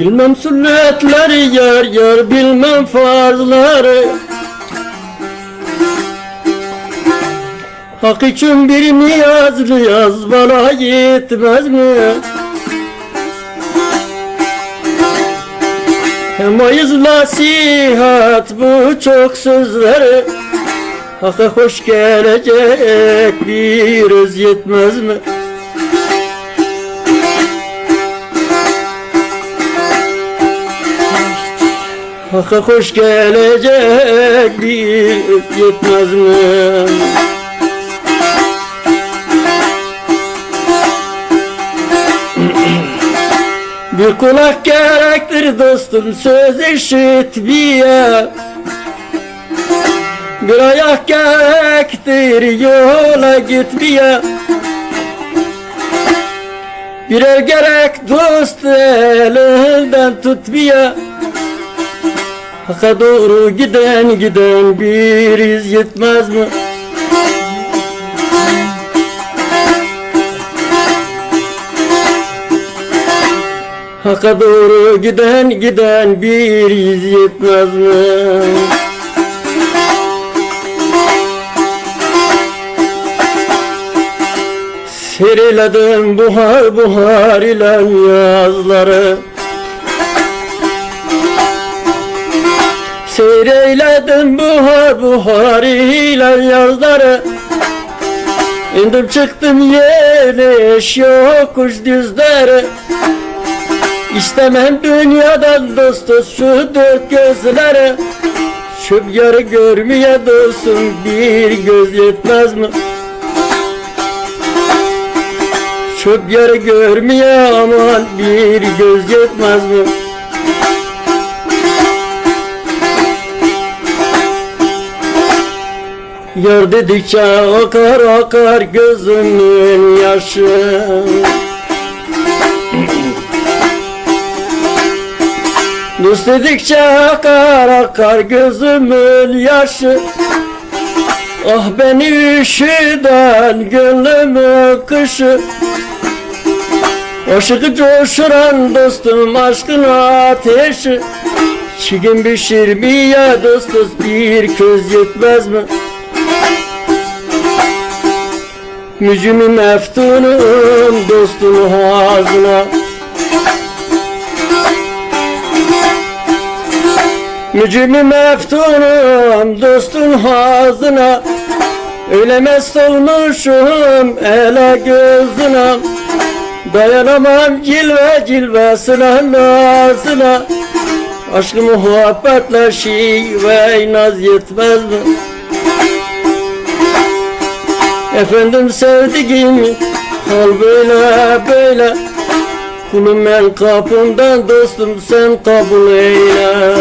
Bilmem sünnetleri yar yar, bilmem farzları. Hak için bir niyaz bana yetmez mi? Hem vayiz nasihat bu çok sözleri, Hak'a hoş gelecek bir öz yetmez mi? Hak'a hoş gelecek bir öz yetmez mi? Bir kulak gerektir dostum söz işitmeye, bir ayak gerektir yola gitmeye, bir el gerek dost elinden tutmaya. Hak'a doğru giden bir iz yetmez mi? Hak'a doğru giden bir iz yetmez mi? Seriledim buhar ile yazları, seyreyledim buhar ile yazları. İndim çıktım yeniş yokuş düzleri. İstemem dünyadan dostu şu dört gözleri, şu yarı görmeye dostum bir göz yetmez mi? Şu yarı görmeye aman bir göz yetmez mi? Yar dedikçe akar gözümün yaşı. Dost dedikçe akar gözümün yaşı. Ah beni üşüden gönlümün kışı. Aşkı coşuran dostum aşkın ateşi. Çiğin pişirmeye dostuz bir köz yetmez mi? Mücümü meftunum dostun ağzına. Mücümü meftunum dostun ağzına. Öyle mest olmuşum ele gözüne. Dayanamam cilvesine nazına. Aşkı muhabbetle şive naz yetmez mi? Efendim sevdiğim hal böyle. Kulum ben kapımdan dostum sen kabul eyle.